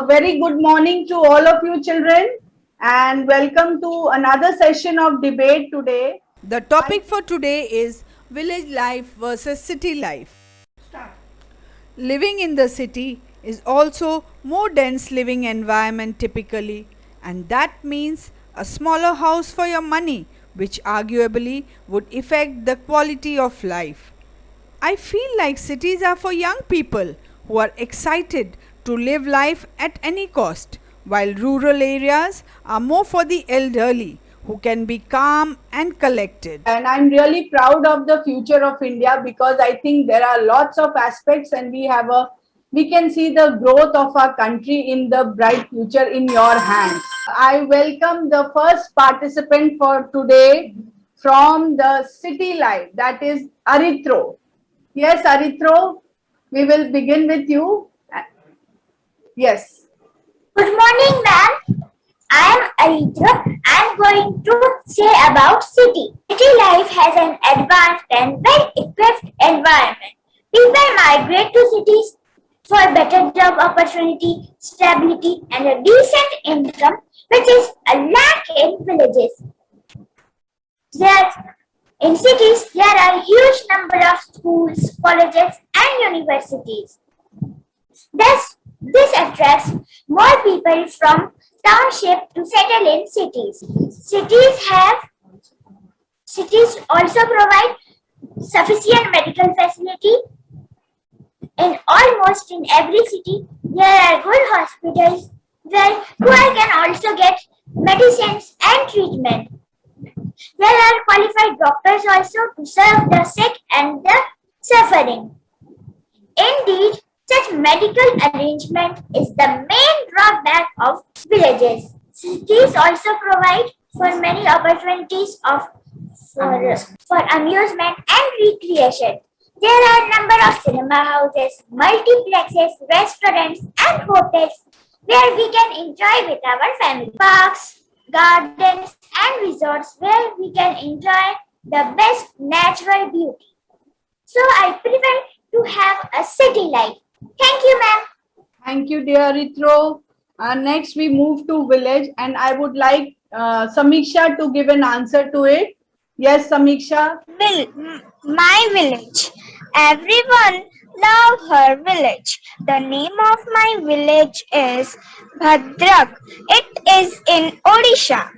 very good morning to all of you children and welcome to another session of debate today. The topic for today is village life versus city life. Living in the city is also more dense living environment typically, and that means a smaller house for your money, which arguably would affect the quality of life. I feel like cities are for young people who are excited to live life at any cost, while rural areas are more for the elderly who can be calm and collected. And I'm really proud of the future of India because I think there are lots of aspects and we can see the growth of our country in the bright future in your hands. I welcome the first participant for today from the city life, that is Arithro. Yes, Arithro, we will begin with you. Yes. Good morning, ma'am. I am Aritra. I am going to say about city. City life has an advanced and well-equipped environment. People migrate to cities for better job opportunity, stability, and a decent income, which is a lack in villages. In cities, there are a huge number of schools, colleges, and universities. This attracts more people from township to settle in cities. Cities also provide sufficient medical facility. Almost in every city, there are good hospitals where poor can also get medicines and treatment. There are qualified doctors also to serve the sick and the suffering. Indeed, such medical arrangement is the main drawback of villages. Cities also provide for many opportunities for amusement and recreation. There are a number of cinema houses, multiplexes, restaurants and hotels where we can enjoy with our family. Parks, gardens and resorts where we can enjoy the best natural beauty. So I prefer to have a city life. Thank you, ma'am. Thank you, dear Arithro. Next, we move to village, and I would like Samiksha to give an answer to it. Yes, Samiksha. My village. Everyone love her village. The name of my village is Bhadrak. It is in Odisha.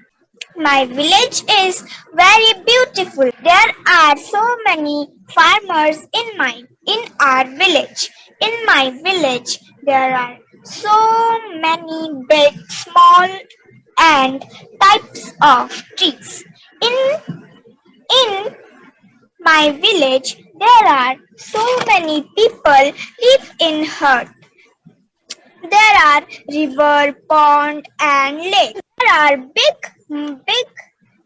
My village is very beautiful. There are so many farmers in our village. In my village, there are so many big, small, and types of trees. In my village, there are so many people live in hut. There are river, pond, and lake. There are big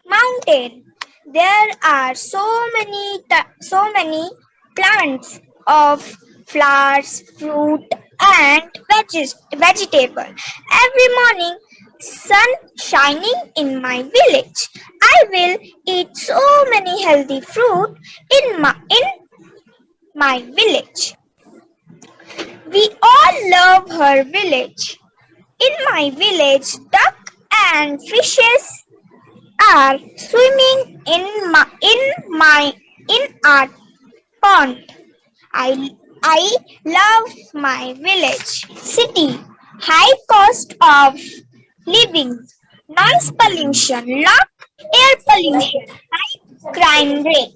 mountain. There are so many plants of flowers, fruit, and vegetable. Every morning, sun shining in my village. I will eat so many healthy fruit in my village. We all love her village. In my village, duck and fishes are swimming in our pond. I love my village. City, high cost of living, noise pollution, low air pollution, high crime rate.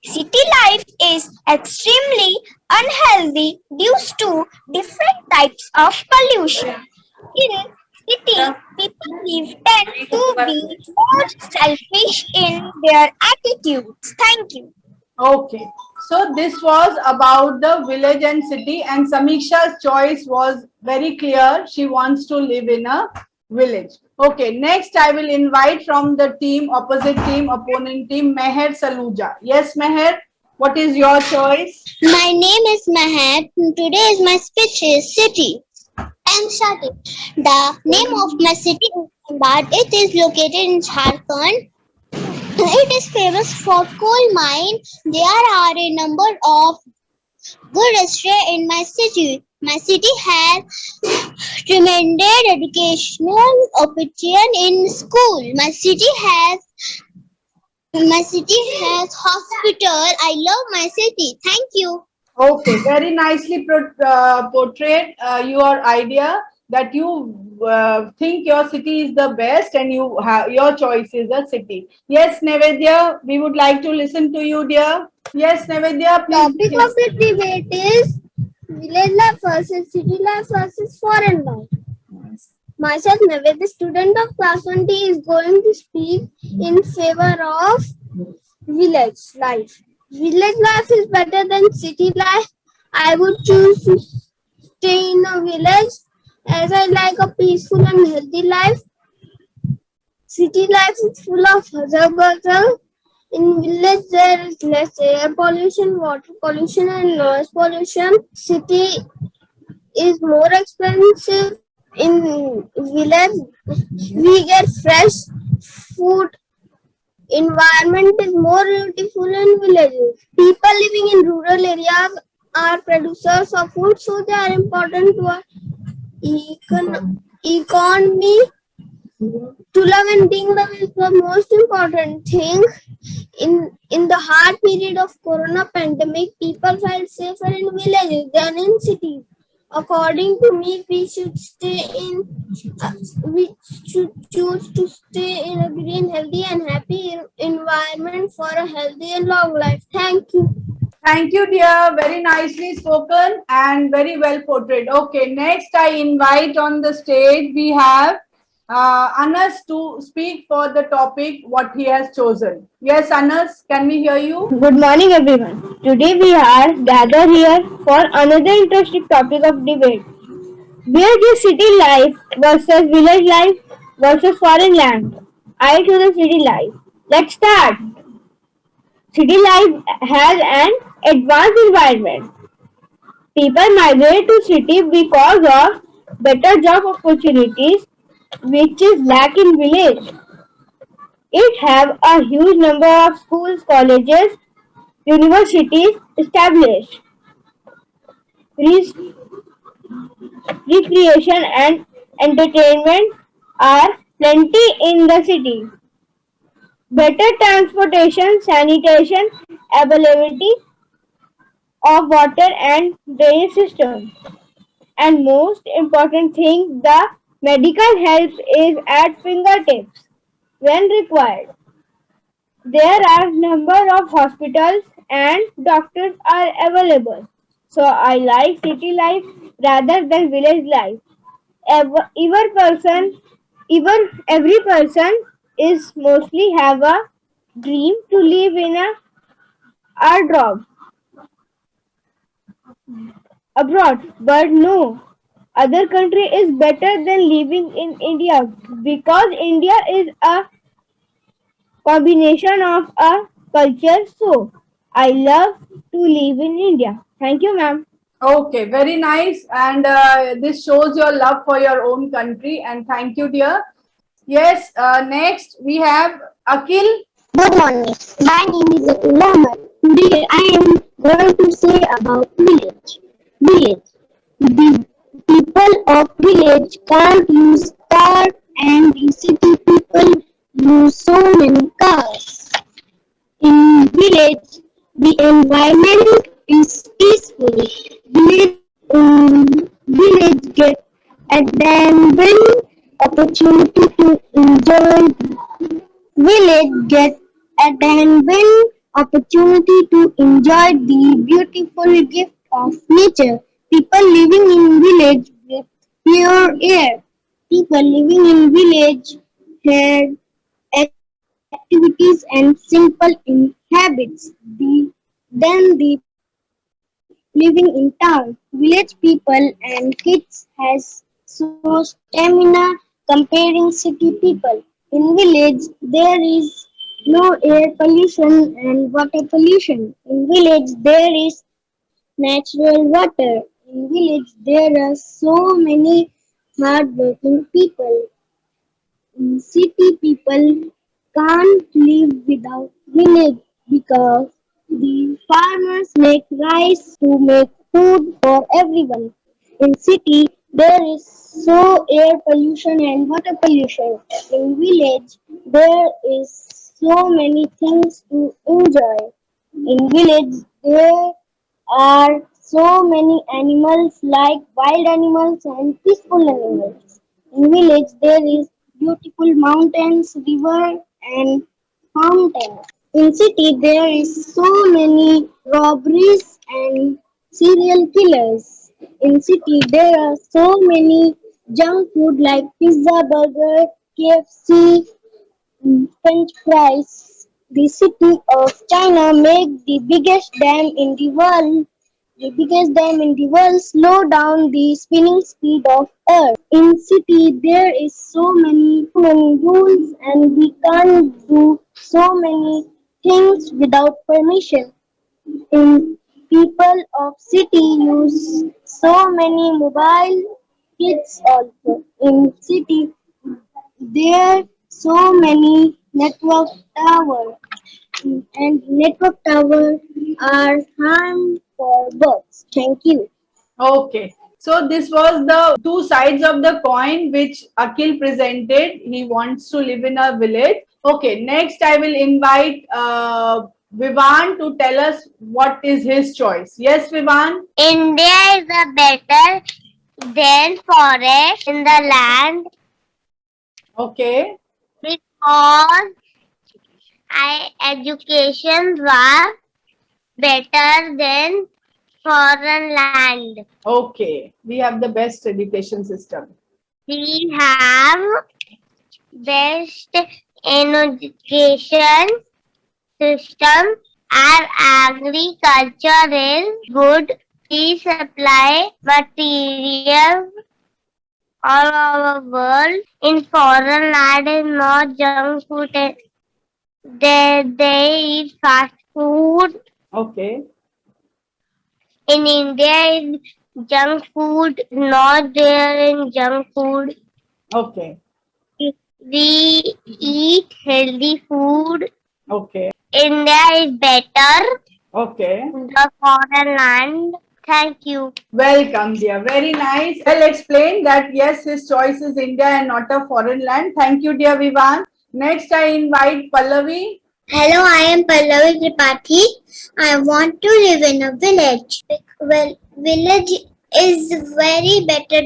City life is extremely unhealthy due to different types of pollution. In city, people tend to be more selfish in their attitudes. Thank you. Okay. So this was about the village and city, and Samiksha's choice was very clear. She wants to live in a village. Okay, next I will invite from the opponent team, Meher Saluja. Yes, Meher, what is your choice? My name is Meher. Today's my speech is city. I am starting. The name of my city is DHANBAD. It is located in Jharkhand. It is famous for coal mine. There are a number of good restaurants in my city. My city has tremendous educational opportunity in school. My city has hospital. I love my city. Thank you. Okay, very nicely portrayed your idea that you think your city is the best and you have your choice is a city. Yes, Nevedya, we would like to listen to you, dear. Yes, Nevedya, please. Topic of the debate is village life versus city life versus foreign life. Myself, Navid, the student of class 20, is going to speak in favor of village life. Village life is better than city life. I would choose to stay in a village as I like a peaceful and healthy life. City life is full of hustle bustle. In village, there is less air pollution, water pollution, and noise pollution. City is more expensive. In village, we get fresh food. Environment is more beautiful in villages. People living in rural areas are producers of food, so they are important to our economy. To love and being loved is the most important thing. In the hard period of corona pandemic, people felt safer in villages than in cities. According to me, we should choose to stay in a green, healthy, and happy environment for a healthy and long life. Thank you. Thank you, dear. Very nicely spoken and very well portrayed. Okay, next I invite on the stage we have Anas to speak for the topic what he has chosen. Yes, Anas, can we hear you? Good morning, everyone. Today we are gathered here for another interesting topic of debate. Village is city life versus village life versus foreign land. I choose the city life. Let's start. City life has an advanced environment. People migrate to city because of better job opportunities, which is lack in village. It have a huge number of schools, colleges, universities established. Re- Recreation and entertainment are plenty in the city. Better transportation, sanitation, availability of water and drainage system. And most important thing, the medical help is at fingertips when required. There are number of hospitals and doctors are available. So I like city life rather than village life. Every person, even every person is mostly have a dream to live in a abroad, but no, other country is better than living in India because India is a combination of a culture. So I love to live in India. Thank you, ma'am. Okay, very nice. And this shows your love for your own country. And thank you, dear. Yes, next we have Akil. Good morning. My name is Atul Ahmed. Today I am going to say about village. Village. The people of village can't use car and the city people use so many cars. In village, the environment is peaceful. Village get abundant opportunity to enjoy village get abundant opportunity to enjoy the beautiful gift of nature. People living in village breathe pure air. People living in village had activities and simple in habits than the people living in town. Village people and kids has so stamina comparing city people. In village there is no air pollution and water pollution. In village there is natural water. In village there are so many hardworking people. City people can't live without village because the farmers make rice to make food for everyone. In city, there is so air pollution and water pollution. In village, there is so many things to enjoy. In village, there are so many animals like wild animals and peaceful animals. In village, there is beautiful mountains, river, and fountains. In city, there is so many robberies and serial killers. In city, there are so many junk food like pizza, burger, KFC, French fries. The city of China make the biggest dam in the world. The biggest dam in the world slow down the spinning speed of Earth. In city there is so many rules and we can't do so many things without permission. In people of city use so many mobile kids also. In city there so many network towers and network towers are harm for birds. Thank you. Okay. So this was the two sides of the coin which Akhil presented. He wants to live in a village. Okay. Next, I will invite Vivan to tell us what is his choice. Yes, Vivan? India is a better than forest in the land Okay. because education was better than foreign land. Okay. We have the best education system. We have best education system. Our agriculture is good. We supply materials all over the world. In foreign land is not junk food. They eat fast food. Okay. In India is junk food, not there in junk food. Okay. We eat healthy food. Okay. India is better Okay. than the foreign land. Thank you. Welcome, dear. Very nice. Well explained that yes, his choice is India and not a foreign land. Thank you, dear Vivan. Next, I invite Pallavi. Hello, I am Pallavi Tripathi. I want to live in a village. Well, village is very better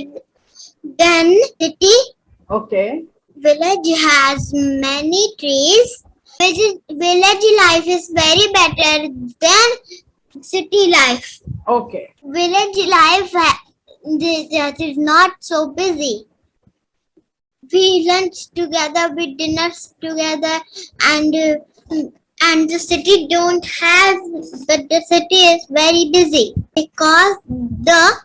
than city. Okay. Village has many trees. Village life is very better than city life. Okay. Village life is not so busy. We lunch together, we dinners together, and the city don't have. But the city is very busy because the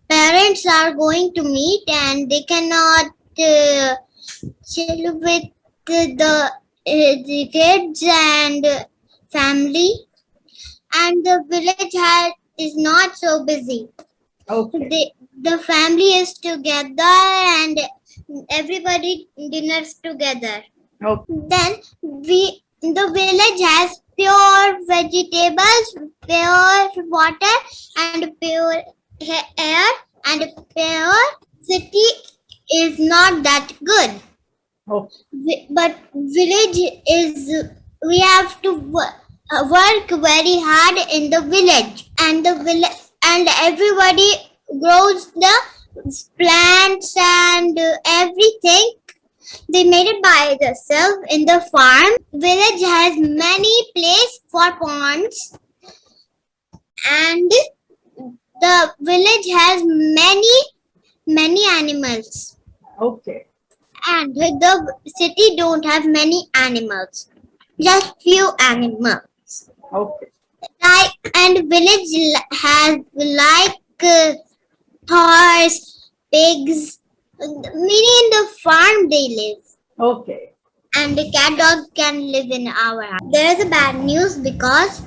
parents are going to meet and they cannot chill with the kids and family, and the village is not so busy. Okay. The family is together and everybody dinners together. Okay. Then the village has pure vegetables, pure water, and pure air, and pure city is not that good. Okay. But village is, we have to work very hard in the village, and and everybody grows the plants and everything. They made it by themselves in the farm. Village has many place for ponds, and the village has many animals. Okay. And the city don't have many animals, just few animals. Okay. And village has like horse, pigs. Many in the farm they live. Okay. And the cat dog can live in our house. There is a bad news because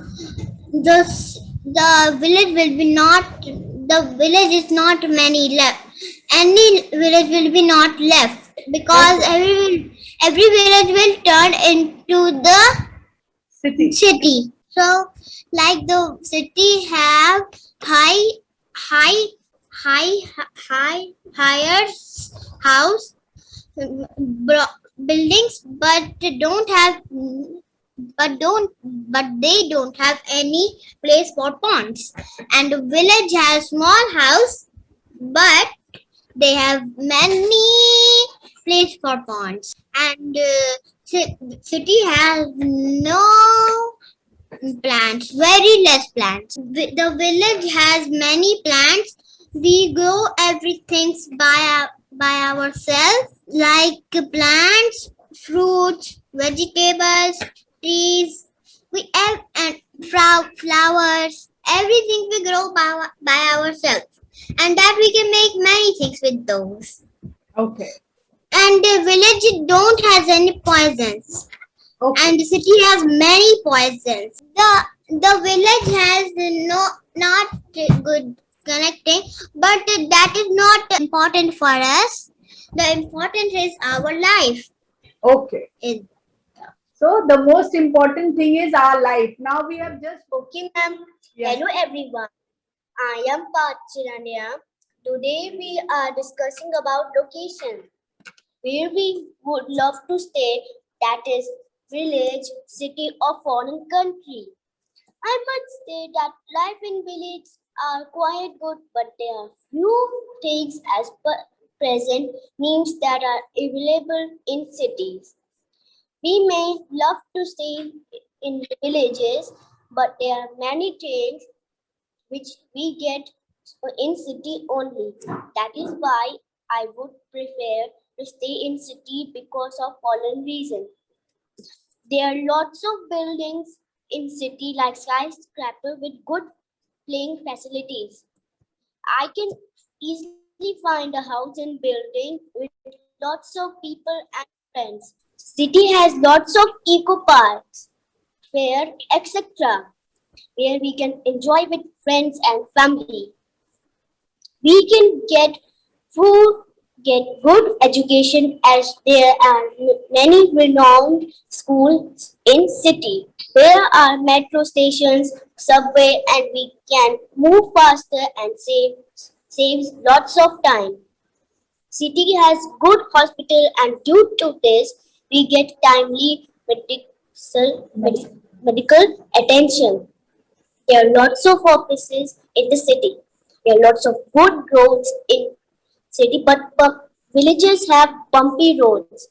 the village will be not. The village is not many left. Any village will be not left because every village will turn into the city. So like the city have high higher house buildings, but they don't have any place for ponds. And the village has small house, but they have many place for ponds. And city has no plants, very less plants. The village has many plants. We grow everything by ourselves, like plants, fruits, vegetables, trees. We have and flowers. Everything we grow by ourselves, and that we can make many things with those. Okay. And the village don't has any poisons, Okay. and the city has many poisons. The village has not good connecting, but that is not important for us. The important is our life. Okay. Is So the most important thing is our life. Now we have just okay, ma'am. Yes. Hello, everyone. I am Pachirania. Today we are discussing about location, where we would love to stay, that is village, city or foreign country. I must say that life in village are quite good, but there are few things as per present means that are available in cities. We may love to stay in villages, but there are many things which we get in city only. That is why I would prefer to stay in city because of following reason. There are lots of buildings in city like skyscraper with good playing facilities. I can easily find a house and building with lots of people and friends. City has lots of eco parks, fair, etc., where we can enjoy with friends and family. We can get food, get good education as there are many renowned schools in city. There are metro stations, subway, and we can move faster and saves lots of time. City has good hospital, and due to this we get timely medical attention. There are lots of offices in the city. There are lots of good roads in city, but villages have bumpy roads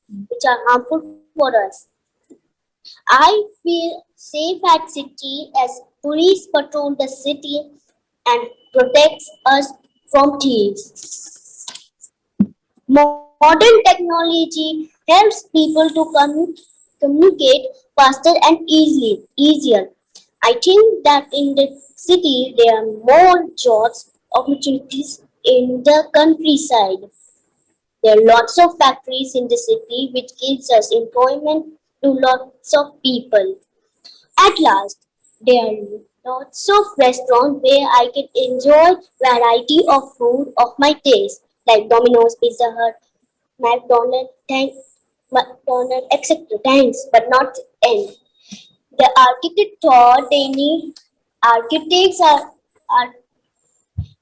which are harmful for us. I feel safe at city as police patrol the city and protects us from thieves. Modern technology helps people to communicate faster and easier. I think that in the city there are more jobs opportunities in the countryside. There are lots of factories in the city which gives us employment to lots of people. At last, there are lots of restaurants where I can enjoy variety of food of my taste, like Domino's, Pizza Hut, McDonald's, etc. Thanks, but not end. The architect thought they need architects are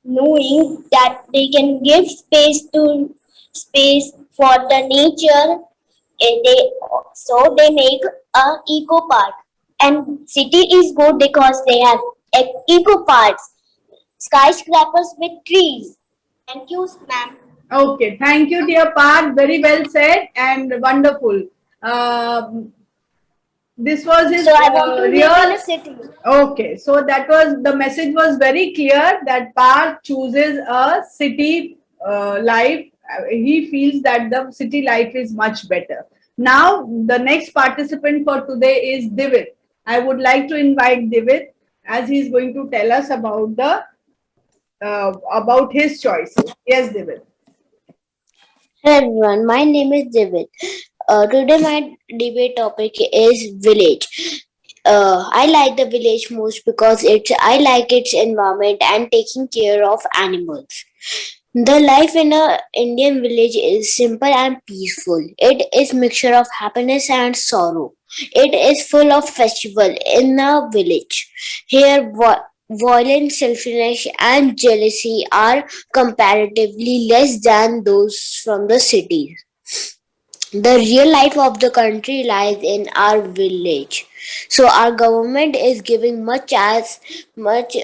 knowing that they can give space for the nature, and they make a eco park. And city is good because they have eco parks, skyscrapers with trees. Thank you, ma'am. Okay, thank you, dear Parth. Very well said and wonderful. Um, this was his So I want to live in real. a city. Okay, so that was the message was very clear that Parth chooses a city life. He feels that the city life is much better. Now, the next participant for today is Divit. I would like to invite Divit as he is going to tell us about the about his choices. Yes, Divit. Hello everyone, my name is David. Today my debate topic is village. I like the village most because I like its environment and taking care of animals. The life in a Indian village is simple and peaceful. It is mixture of happiness and sorrow. It is full of festival in a village. Here violence, selfishness, and jealousy are comparatively less than those from the cities. The real life of the country lies in our village. So our government is giving much as much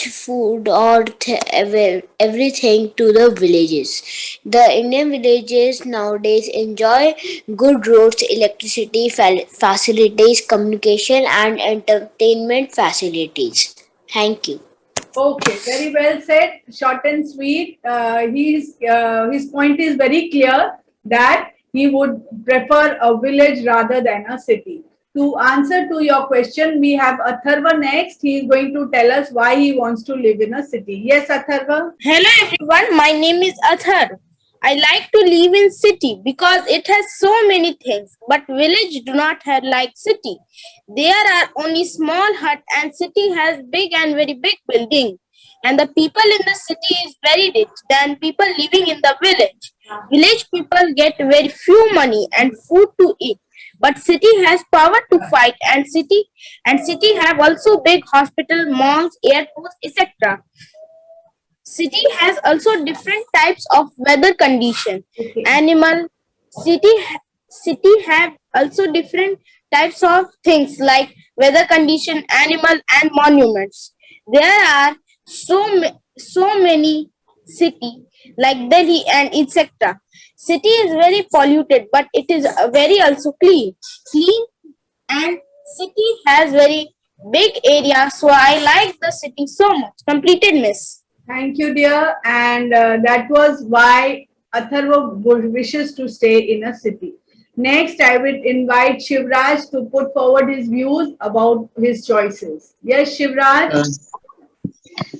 food or everything to the villages. The Indian villages nowadays enjoy good roads, electricity facilities, communication, and entertainment facilities. Thank you. Okay, very well said, short and sweet. His point is very clear that he would prefer a village rather than a city. To answer to your question, we have Atharva next. He is going to tell us why he wants to live in a city. Yes, Atharva? Hello everyone, my name is Athar. I like to live in city because it has so many things, but village do not have like city. There are only small hut and city has big and very big building. And the people in the city is very rich than people living in the village. Village people get very few money and food to eat. But city has power to fight and city have also big hospital, malls, airports, etc. City has also different types of weather condition. Okay. Animal city have also different types of things like weather condition, animal, and monuments. There are so many city like Delhi and etc. City is very polluted, but it is very also clean, and city has very big area. So I like the city so much. Completed, miss. Thank you, dear. And that was why Atharva wishes to stay in a city. Next, I will invite Shivraj to put forward his views about his choices. Yes, Shivraj?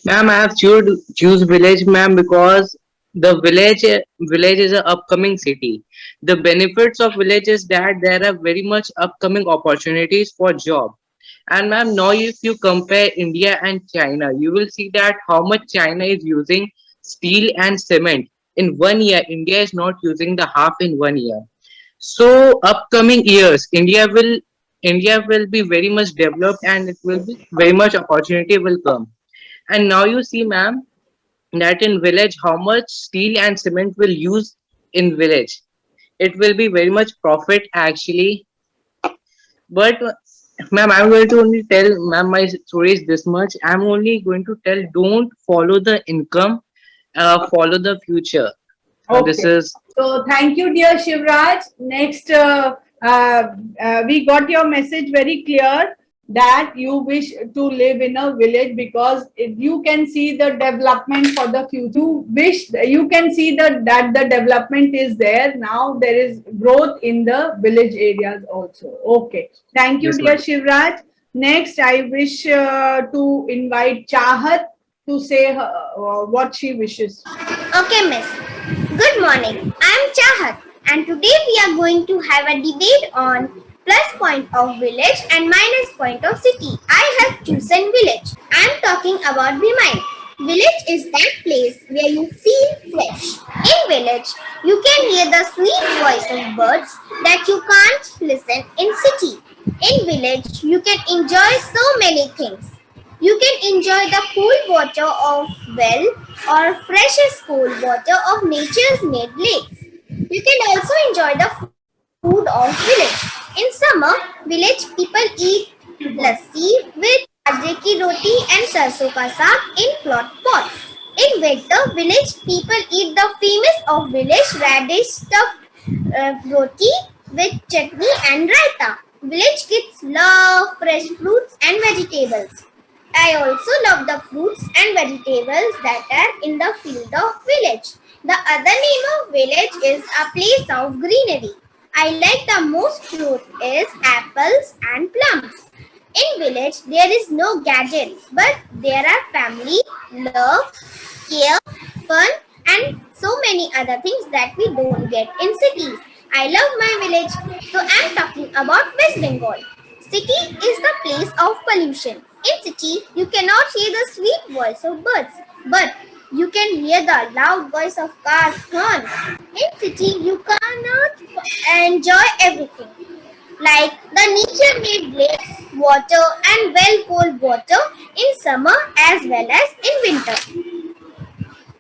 Ma'am, I have choose village, ma'am, because the village is an upcoming city. The benefits of village is that there are very much upcoming opportunities for job. And ma'am, now if you compare India and China, you will see that how much China is using steel and cement in 1 year. India is not using the half in 1 year. So upcoming years, India will be very much developed and it will be very much opportunity will come. And now you see, ma'am, that in village, how much steel and cement will use in village. It will be very much profit actually. But ma'am, I'm going to only tell, ma'am, my story is this much. I'm only going to tell, don't follow the income, follow the future. This Okay. is So thank you, dear Shivraj. Next, we got your message very clear that you wish to live in a village because you can see the development for the future. You wish you can see that the development is there now. There is growth in the village areas also. Okay. Thank you, yes, dear ma'am. Shivraj. Next, I wish to invite Chahat to say what she wishes. Okay, miss. Good morning. I am Chahat, and today we are going to have a debate on plus point of village and minus point of city. I have chosen village. I am talking about the mind. Village is that place where you feel fresh. In village, you can hear the sweet voice of birds that you can't listen in city. In village, you can enjoy so many things. You can enjoy the cool water of well or freshest cool water of nature's made lakes. You can also enjoy the food of village. In summer, village people eat lassi with bajre ki roti and sarson ka saag in cloth pot. In winter, village people eat the famous of village radish stuffed roti with chutney and raita. Village kids love fresh fruits and vegetables. I also love the fruits and vegetables that are in the field of village. The other name of village is a place of greenery. I like the most fruit is apples and plums. In village there is no gadgets, but there are family, love, care, fun, and so many other things that we don't get in cities. I love my village, so I'm talking about West Bengal. City is the place of pollution. In city, you cannot hear the sweet voice of birds, but you can hear the loud voice of cars horn. In city, you cannot enjoy everything like the nature-made lakes, water and well cold water in summer as well as in winter.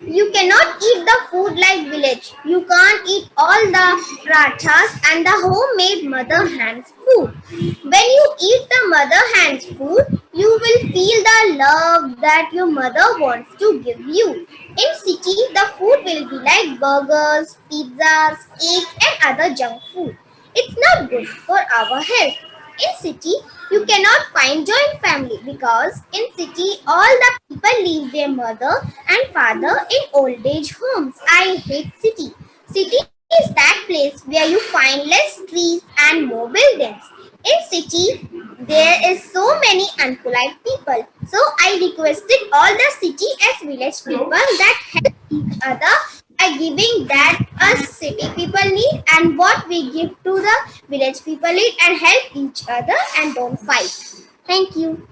You cannot eat the food like village. You can't eat all the prathas and the homemade mother hands food. When you eat the mother hands food, you will feel the love that your mother wants to give you. In city, the food will be like burgers, pizzas, cake and other junk food. It's not good for our health. In city, you cannot find joint family because in city all the people leave their mother and father in old age homes. I hate city. City is that place where you find less trees and more buildings. In city, there is so many unpolite people. So I requested all the city as village people that help each other by giving that us city people need and what we give to the village people need and help each other and don't fight. Thank you.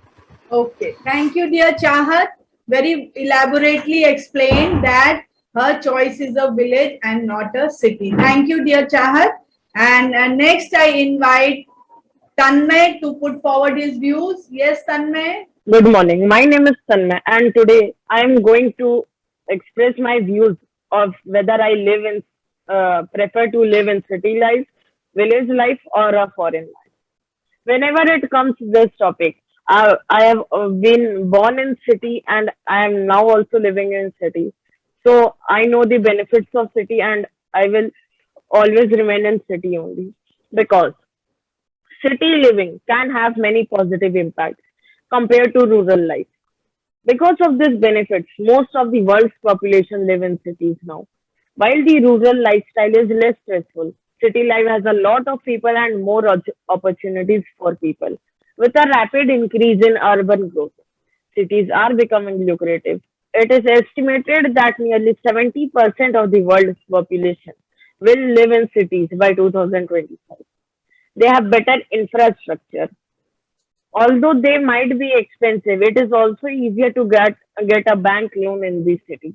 Okay, thank you, dear Chahat. Very elaborately explained that her choice is a village and not a city. Thank you, dear Chahat. And next, I invite Tanmay to put forward his views. Yes, Tanmay. Good morning. My name is Tanmay, and today I am going to express my views of whether I prefer to live in city life, village life, or a foreign life. Whenever it comes to this topic, I have been born in city, and I am now also living in city. So I know the benefits of city, and I will always remain in city only because city living can have many positive impacts compared to rural life. Because of these benefits, most of the world's population live in cities now. While the rural lifestyle is less stressful, city life has a lot of people and more opportunities for people. With a rapid increase in urban growth, cities are becoming lucrative. It is estimated that nearly 70% of the world's population will live in cities by 2025. They have better infrastructure. Although they might be expensive, it is also easier to get a bank loan in these cities.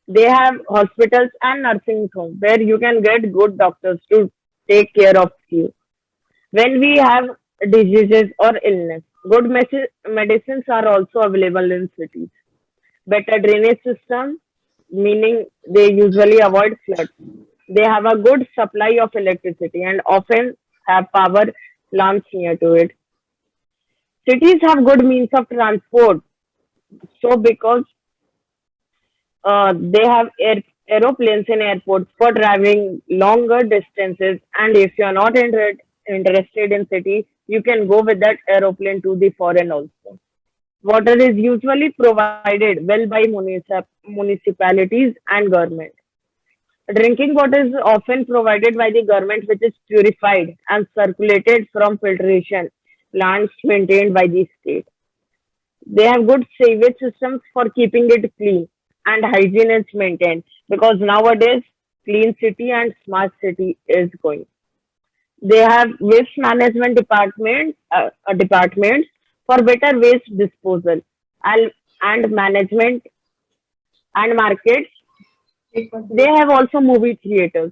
They have hospitals and nursing homes where you can get good doctors to take care of you. When we have diseases or illness, good medicines are also available in cities. Better drainage system, meaning they usually avoid floods. They have a good supply of electricity and often have power plants near to it. Cities have good means of transport, so because they have aeroplanes in airports for driving longer distances, and if you are not interested in city, you can go with that aeroplane to the foreign also. Water is usually provided well by municipalities and government. Drinking water is often provided by the government, which is purified and circulated from filtration plants maintained by the state. They have good sewage systems for keeping it clean, and hygiene is maintained because nowadays clean city and smart city is going. They have waste management departments for better waste disposal and management and markets. They have also movie theaters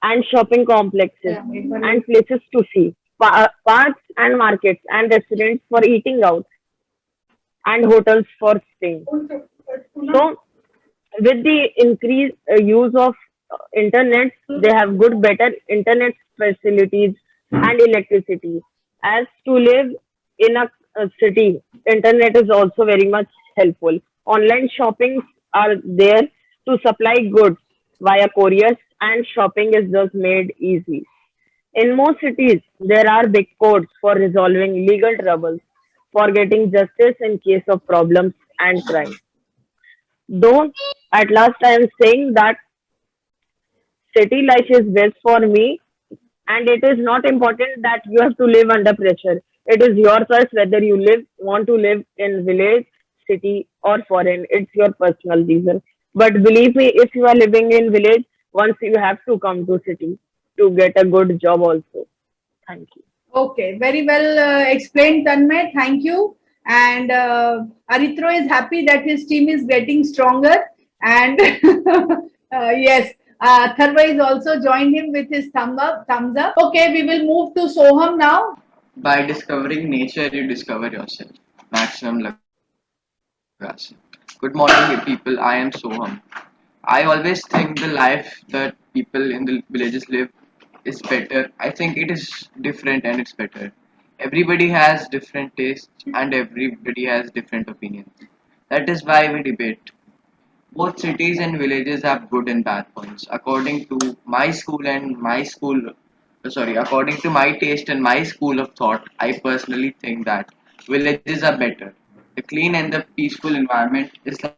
and shopping complexes and places to see, parks and markets and restaurants for eating out and hotels for staying. So, with the increased use of internet, they have good, better internet facilities and electricity. As to live in a city, internet is also very much helpful. Online shoppings are there to supply goods via couriers, and shopping is just made easy. In most cities, there are big courts for resolving legal troubles, for getting justice in case of problems and crime. Though, at last, I am saying that city life is best for me, and it is not important that you have to live under pressure. It is your choice whether you want to live in village, city, or foreign. It's your personal reason. But believe me, if you are living in village, once you have to come to city to get a good job also. Thank you. Okay, very well explained, Tanmay. Thank you. And Aritro is happy that his team is getting stronger. And yes, Tharva is also joined him with his thumbs up. Okay, we will move to Soham now. By discovering nature, you discover yourself. Maximum Lagas. Good morning, people. I am Soham. I always think the life that people in the villages live is better. I think it is different and it's better. Everybody has different tastes and everybody has different opinions. That is why we debate. Both cities and villages have good and bad points. According to my taste and my school of thought, I personally think that villages are better. The clean and the peaceful environment is like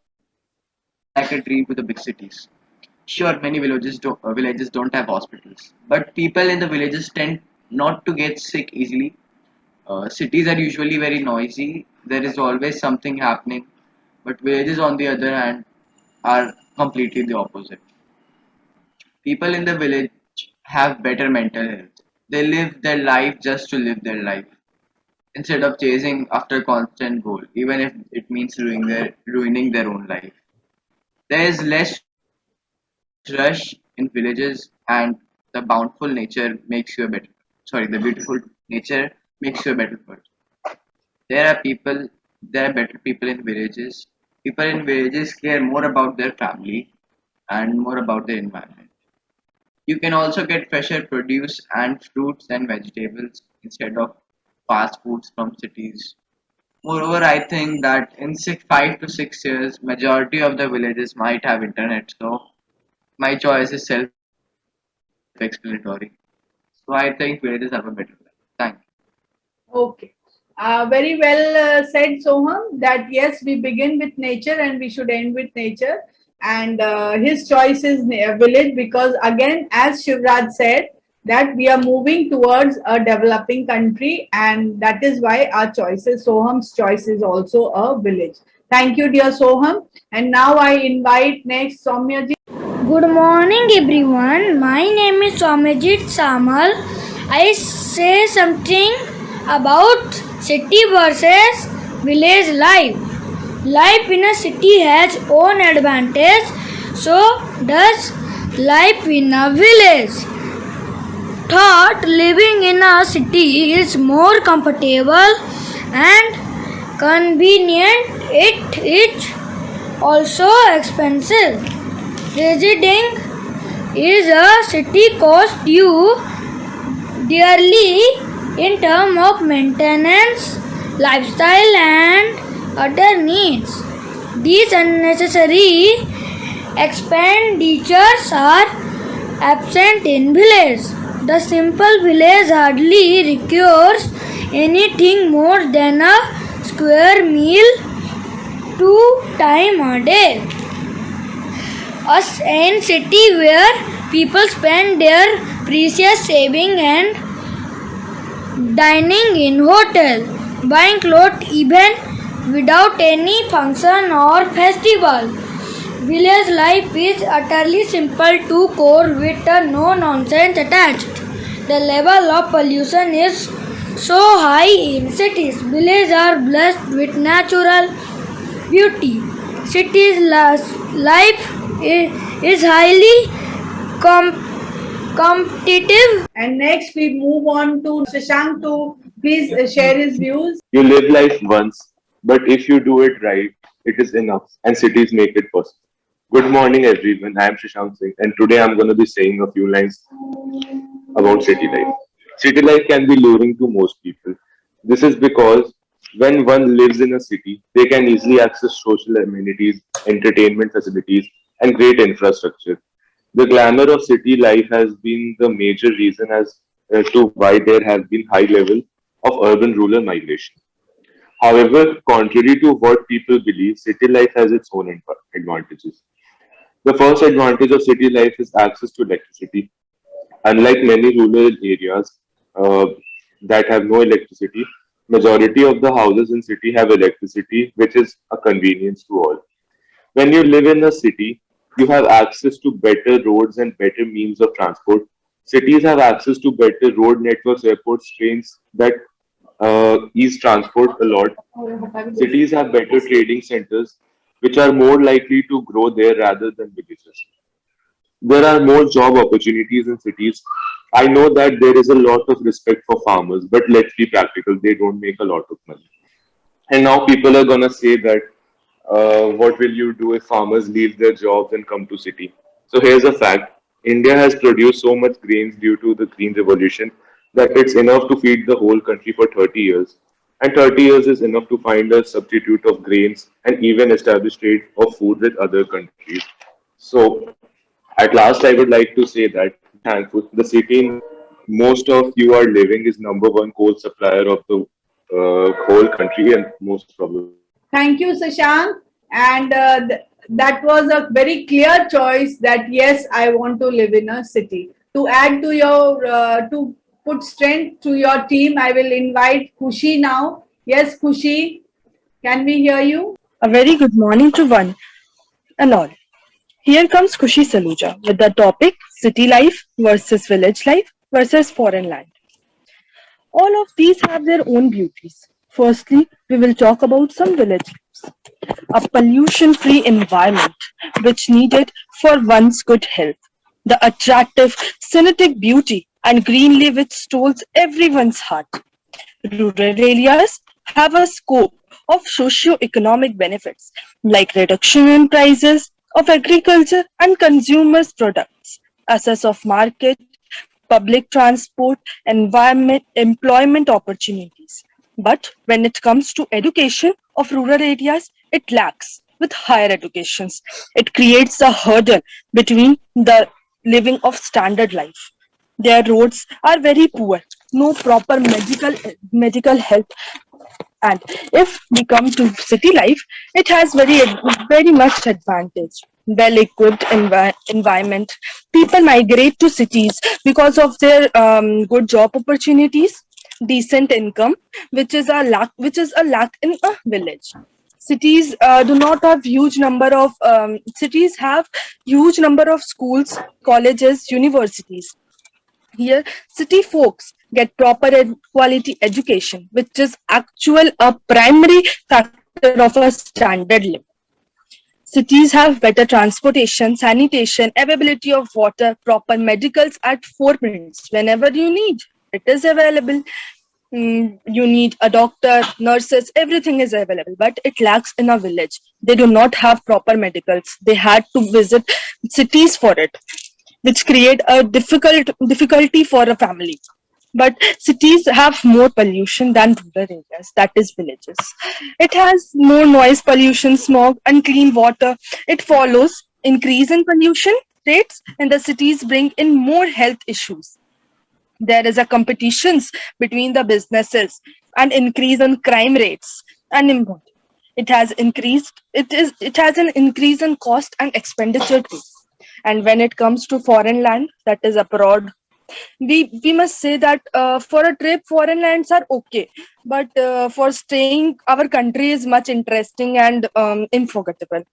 a dream to the big cities. Sure, many villages don't have hospitals, but people in the villages tend not to get sick easily. Cities are usually very noisy. There is always something happening, but villages, on the other hand, are completely the opposite. People in the village have better mental health. They live their life just to live their life instead of chasing after constant goal, even if it means ruining their own life. There is less rush in villages, and the bountiful nature makes you a better. The beautiful nature makes you a better person. There are people, there are better people in villages. People in villages care more about their family and more about their environment. You can also get fresher produce and fruits and vegetables instead of fast foods from cities. Moreover, I think that in 5 to 6 years, majority of the villages might have internet. So my choice is self-explanatory. So I think villages have a better life. Thank you. Okay. Very well said, Soham, that yes, we begin with nature and we should end with nature. And his choice is village because, again, as Shivraj said, that we are moving towards a developing country, and that is why our choice is Soham's choice is also a village. Thank you, dear Soham. And now I invite next Soumya ji. Good morning, everyone. My name is Somajit Samal. I say something about city versus village life. Life in a city has own advantage, so does life in a village. Thought living in a city is more comfortable and convenient. It is also expensive. Residing is a city cost you dearly in terms of maintenance, lifestyle and other needs. These unnecessary expenditures are absent in village. The simple village hardly requires anything more than a square meal 2 times a day. Us in city where people spend their precious saving and dining in hotel, buying clothes even without any function or festival. Village life is utterly simple to core with a no nonsense attached. The level of pollution is so high in cities. Villages are blessed with natural beauty. Cities life is highly competitive. And next we move on to Shashank to please share his views. You live life once, but if you do it right, it is enough, and cities make it possible. Good morning, everyone. I am Shashank Singh, and today I'm going to be saying a few lines about city life. City life can be luring to most people. This is because when one lives in a city, they can easily access social amenities, entertainment facilities, and great infrastructure. The glamour of city life has been the major reason as to why there has been high level of urban-rural migration. However, contrary to what people believe, city life has its own advantages. The first advantage of city life is access to electricity. Unlike many rural areas uh, that have no electricity, majority of the houses in city have electricity, which is a convenience to all. When you live in a city, you have access to better roads and better means of transport. Cities have access to better road networks, airports, trains that ease transport a lot. Cities have better trading centers, which are more likely to grow there rather than villages. There are more job opportunities in cities I know that there is a lot of respect for farmers, but let's be practical, they don't make a lot of money. And now people are gonna say that, what will you do if farmers leave their jobs and come to city? So here's a fact: India has produced so much grains due to the green revolution that it's enough to feed the whole country for 30 years. And 30 years is enough to find a substitute of grains and even establish trade of food with other countries. So at last, I would like to say that thankful the city in most of you are living is number one coal supplier of the whole country and most probably. Thank you, Sashank. And that was a very clear choice that yes, I want to live in a city. To add to your, to put strength to your team, I will invite Kushi now. Yes, Kushi, can we hear you? A very good morning to one and all. Here comes Kushi Saluja with the topic City Life versus Village Life versus Foreign Land. All of these have their own beauties. Firstly, we will talk about some village lives. A pollution-free environment which needed for one's good health. The attractive scenic beauty and greenery which stole everyone's heart. Rural areas have a scope of socio-economic benefits like reduction in prices of agriculture and consumers' products, access of market, public transport, environment, employment opportunities. But when it comes to education of rural areas, it lacks with higher educations. It creates a hurdle between the living of standard life. Their roads are very poor, no proper medical help. And if we come to city life, it has very much advantage. Well equipped environment. People migrate to cities because of their good job opportunities, decent income, which is a lack in a village. Cities do not have huge number of cities have huge number of schools, colleges, universities. Here, city folks get proper and quality education, which is actual a primary factor of a standard living. Cities have better transportation, sanitation, availability of water, proper medicals at 4 minutes whenever you need. It is available. You need a doctor, nurses, everything is available, but it lacks in a village. They do not have proper medicals. They had to visit cities for it, which create a difficulty for a family. But cities have more pollution than rural areas, that is villages. It has more noise pollution, smog, unclean water. It follows increase in pollution rates, and the cities bring in more health issues. There is a competitions between the businesses and increase in crime rates and it has increased it has an increase in cost and expenditure too. And when it comes to foreign land, that is abroad, we must say that for a trip foreign lands are okay, but for staying our country is much interesting and unforgettable.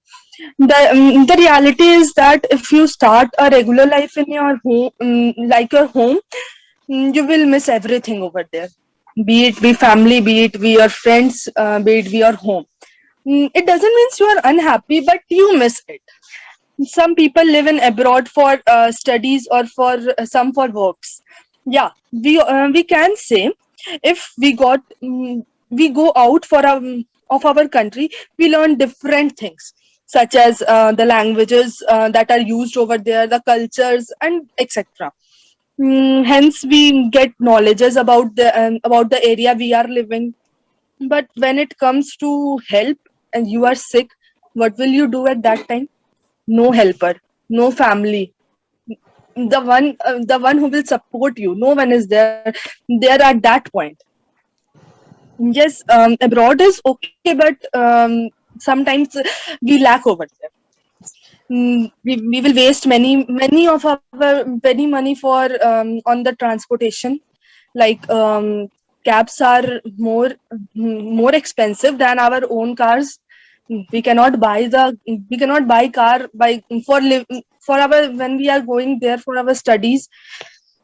The reality is that if you start a regular life in your home, like your home, you will miss everything over there, be it be family, be it be your friends, be it be your home. It doesn't mean you are unhappy, but you miss it. Some people live in abroad for studies or for some for works. Yeah, we can say if we go out for of our country, we learn different things such as the languages that are used over there, the cultures, and etc. Hence, we get knowledges about the area we are living. But when it comes to help and you are sick, what will you do at that time? No helper, no family. The one who will support you, no one is there at that point. Yes, abroad is okay, but sometimes we lack over there. We will waste many of our many money for on the transportation, like cabs are more expensive than our own cars. We cannot buy car by for our when we are going there for our studies.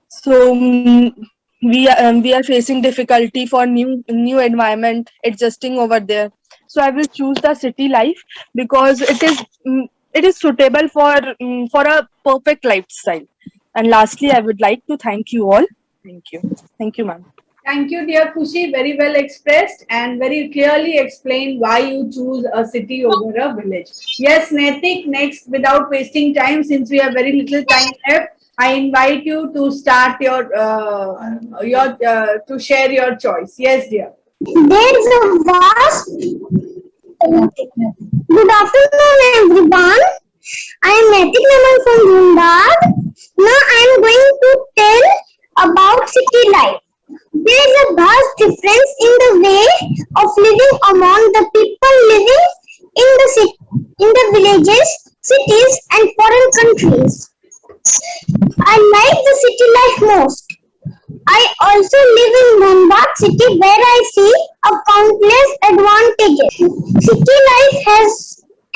So we are facing difficulty for new environment adjusting over there. So I will choose the city life because it is suitable for a perfect lifestyle. And lastly, I would like to thank you all. Thank you. Thank you, ma'am. Thank you, dear Khushi. Very well expressed and very clearly explained why you choose a city over a village. Yes, Netik, next, without wasting time, since we have very little time left, I invite you to start to share your choice. Yes, dear. There is a vast. Good afternoon, everyone. I am Netik Naman from DHANBAD. Now I am going to tell about city life. There is a vast difference in the way of living among the people living in the villages, cities, and foreign countries. I like the city life most. I also live in Dhanbad city where I see a countless advantages. City life has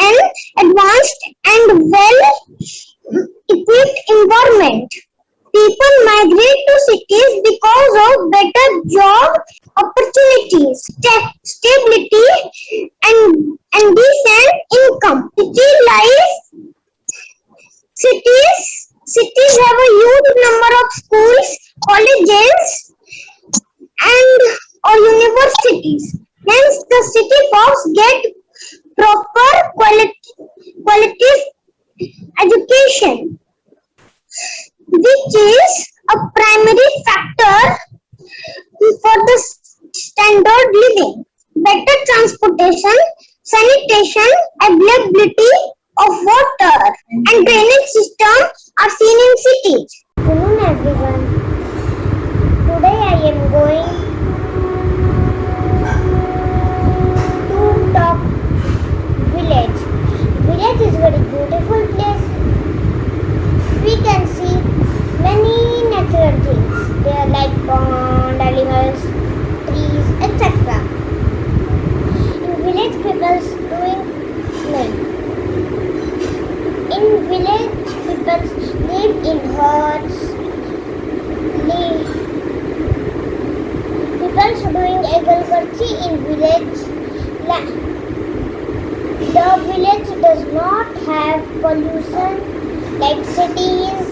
an advanced and well-equipped environment. People migrate to cities because of better job opportunities, stability, and decent income. Cities have a huge number of schools, colleges, and or universities. Hence, the city folks get proper quality education, which is a primary factor for the standard living. Better transportation, sanitation, availability of water, and drainage system are seen in cities. Good afternoon, everyone. Today I am going to talk village. Village is very beautiful place. We can see many natural things. They are like pond, animals, trees, etc. In village, people doing like in village, people live in huts. People doing agriculture in village. The village does not have pollution like cities.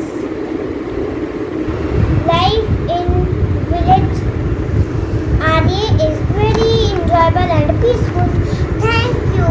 Life in village area is very enjoyable and peaceful. Thank you.